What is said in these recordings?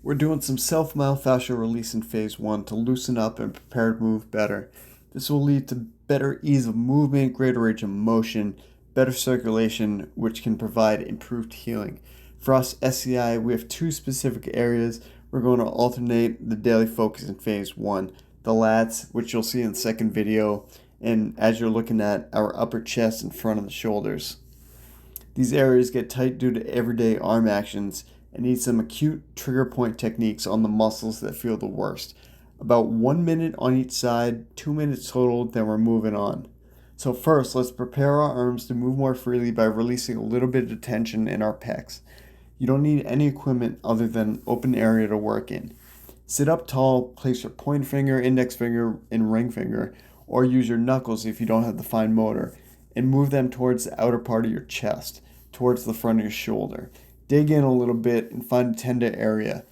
We're doing some self-myofascial release in phase 1 to loosen up and prepare to move better. This will lead to better ease of movement, greater range of motion, better circulation, which can provide improved healing. For us, SCI, we have two specific areas. We're going to alternate the daily focus in phase 1. The lats, which you'll see in the second video, and as you're looking at our upper chest and front of the shoulders. These areas get tight due to everyday arm actions and need some acute trigger point techniques on the muscles that feel the worst. About 1 minute on each side, 2 minutes total, then we're moving on. So first, let's prepare our arms to move more freely by releasing a little bit of tension in our pecs. You don't need any equipment other than an open area to work in. Sit up tall, place your pointer finger, index finger, and ring finger, or use your knuckles if you don't have the fine motor, and move them towards the outer part of your chest, towards the front of your shoulder. Dig in a little bit and find a tender area.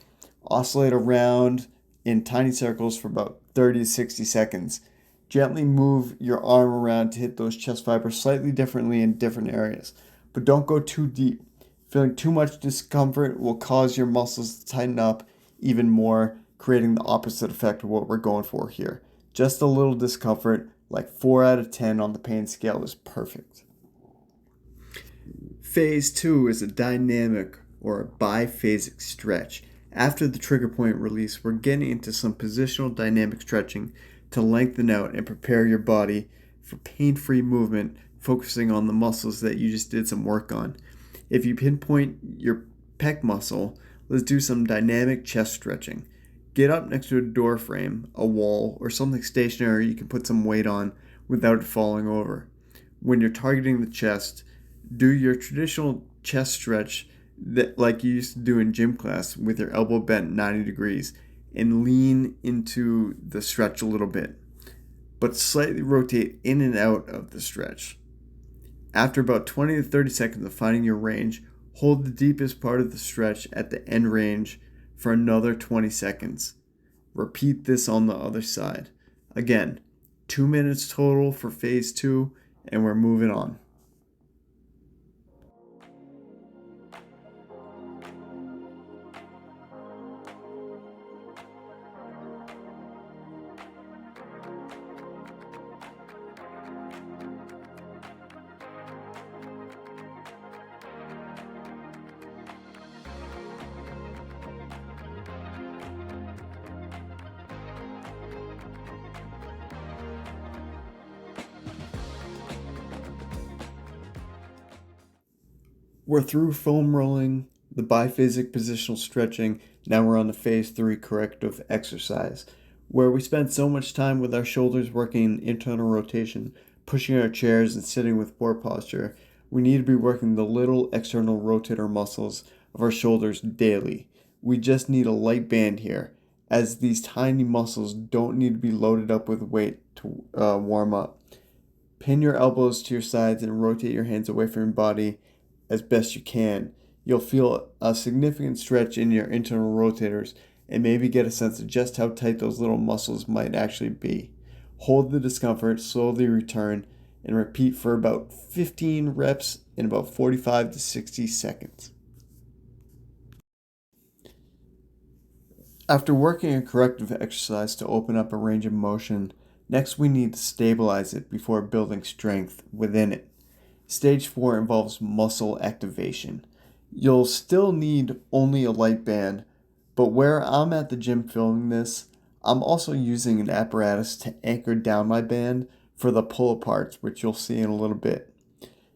Oscillate around in tiny circles for about 30 to 60 seconds. Gently move your arm around to hit those chest fibers slightly differently in different areas, but don't go too deep. Feeling too much discomfort will cause your muscles to tighten up even more, creating the opposite effect of what we're going for here. Just a little discomfort, like 4 out of 10 on the pain scale, is perfect. Phase 2 is a dynamic or a biphasic stretch. After the trigger point release, we're getting into some positional dynamic stretching to lengthen out and prepare your body for pain-free movement, focusing on the muscles that you just did some work on. If you pinpoint your pec muscle, let's do some dynamic chest stretching. Get up next to a door frame, a wall, or something stationary you can put some weight on without it falling over. When you're targeting the chest, do your traditional chest stretch that like you used to do in gym class with your elbow bent 90 degrees and lean into the stretch a little bit, but slightly rotate in and out of the stretch. After about 20 to 30 seconds of finding your range, hold the deepest part of the stretch at the end range for another 20 seconds. Repeat this on the other side. Again, 2 minutes total for phase 2, and we're moving on. We're through foam rolling, the biphasic positional stretching. Now we're on to phase 3 corrective exercise, where we spend so much time with our shoulders working internal rotation, pushing our chairs and sitting with poor posture. We need to be working the little external rotator muscles of our shoulders daily. We just need a light band here, as these tiny muscles don't need to be loaded up with weight to warm up. Pin your elbows to your sides and rotate your hands away from your body as best you can. You'll feel a significant stretch in your internal rotators and maybe get a sense of just how tight those little muscles might actually be. Hold the discomfort, slowly return, and repeat for about 15 reps in about 45 to 60 seconds. After working a corrective exercise to open up a range of motion, next we need to stabilize it before building strength within it. Stage 4 involves muscle activation. You'll still need only a light band, but where I'm at the gym filming this, I'm also using an apparatus to anchor down my band for the pull-aparts, which you'll see in a little bit.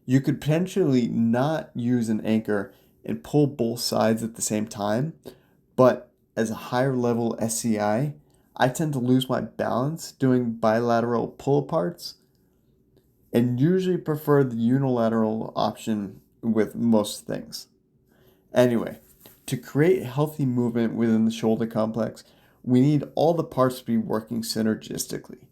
You could potentially not use an anchor and pull both sides at the same time, but as a higher level SCI, I tend to lose my balance doing bilateral pull-aparts and usually prefer the unilateral option with most things. Anyway, to create healthy movement within the shoulder complex, we need all the parts to be working synergistically.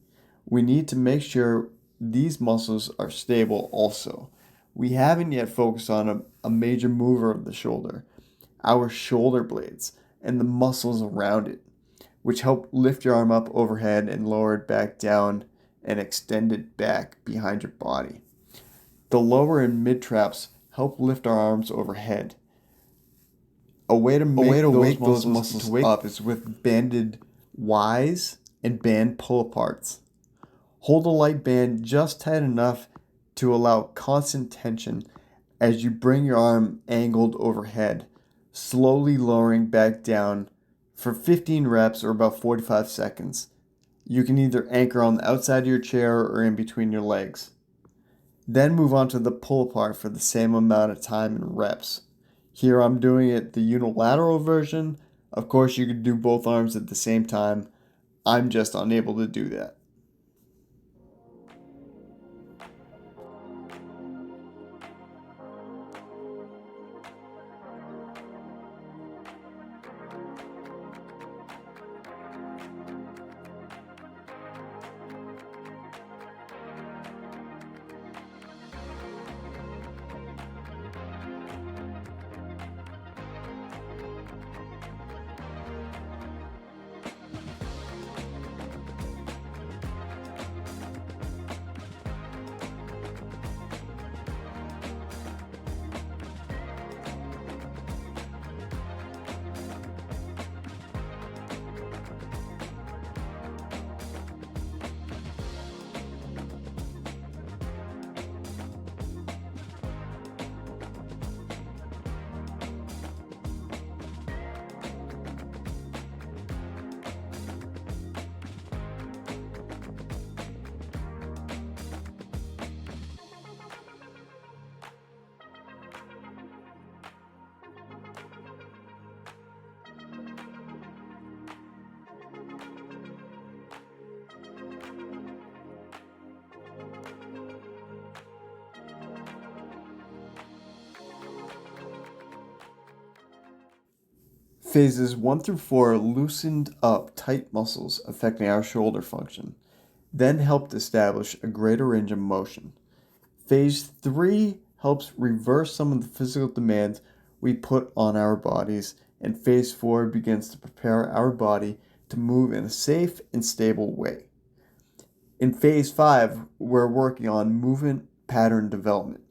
We need to make sure these muscles are stable also. We haven't yet focused on a major mover of the shoulder, our shoulder blades, and the muscles around it, which help lift your arm up overhead and lower it back down and extend it back behind your body. The lower and mid traps help lift our arms overhead. A way to wake those muscles up is with banded Ys and band pull-aparts. Hold a light band just tight enough to allow constant tension as you bring your arm angled overhead, slowly lowering back down for 15 reps or about 45 seconds. You can either anchor on the outside of your chair or in between your legs. Then move on to the pull-apart for the same amount of time and reps. Here I'm doing it the unilateral version. Of course, you could do both arms at the same time. I'm just unable to do that. Phases 1 through 4 loosened up tight muscles affecting our shoulder function, then helped establish a greater range of motion. Phase 3 helps reverse some of the physical demands we put on our bodies, and Phase 4 begins to prepare our body to move in a safe and stable way. In Phase 5, we're working on movement pattern development.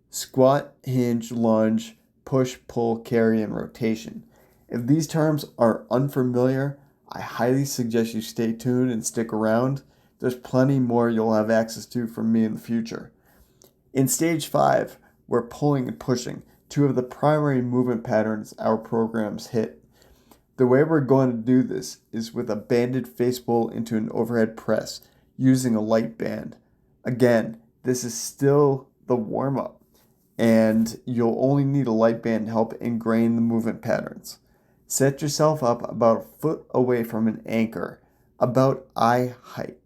Squat, hinge, lunge, push, pull, carry, and rotation. If these terms are unfamiliar, I highly suggest you stay tuned and stick around. There's plenty more you'll have access to from me in the future. In Stage 5, we're pulling and pushing, two of the primary movement patterns our programs hit. The way we're going to do this is with a banded face pull into an overhead press using a light band. Again, this is still the warm-up, and you'll only need a light band to help ingrain the movement patterns. Set yourself up about a foot away from an anchor, about eye height.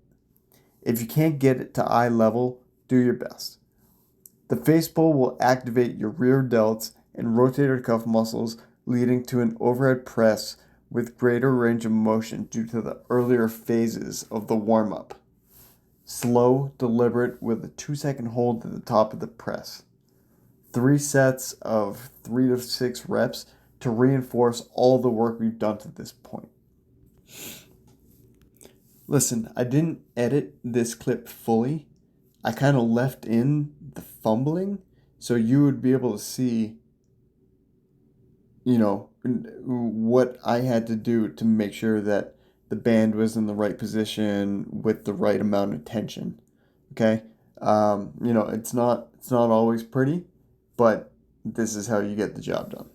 If you can't get it to eye level, do your best. The face pull will activate your rear delts and rotator cuff muscles, leading to an overhead press with greater range of motion due to the earlier phases of the warm-up. Slow, deliberate, with a 2-second hold at the top of the press. 3 sets of 3 to 6 reps to reinforce all the work we've done to this point. Listen, I didn't edit this clip fully. I kind of left in the fumbling so you would be able to see, what I had to do to make sure that the band was in the right position with the right amount of tension. Okay? It's not always pretty, but this is how you get the job done.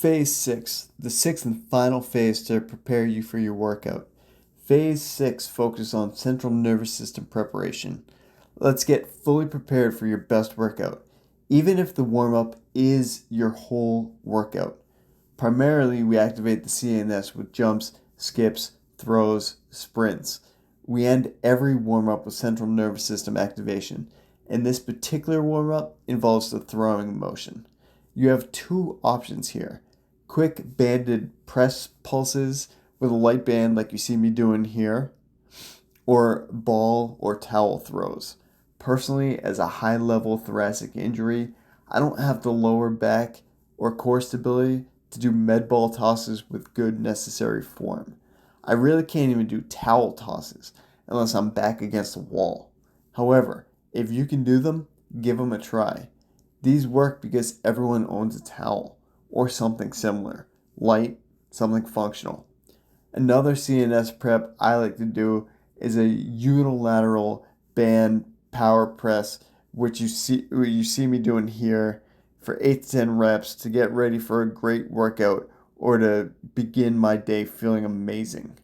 Phase 6, the sixth and final phase to prepare you for your workout. Phase 6 focuses on central nervous system preparation. Let's get fully prepared for your best workout, even if the warm up is your whole workout. Primarily, we activate the CNS with jumps, skips, throws, sprints. We end every warm up with central nervous system activation, and this particular warm up involves the throwing motion. You have two options here: quick banded press pulses with a light band, like you see me doing here, or ball or towel throws. Personally, as a high level thoracic injury, I don't have the lower back or core stability to do med ball tosses with good necessary form. I really can't even do towel tosses unless I'm back against a wall. However, if you can do them, give them a try. These work because everyone owns a towel or something similar, light, something functional. Another CNS prep I like to do is a unilateral band power press, which you see me doing here for 8 to 10 reps to get ready for a great workout or to begin my day feeling amazing.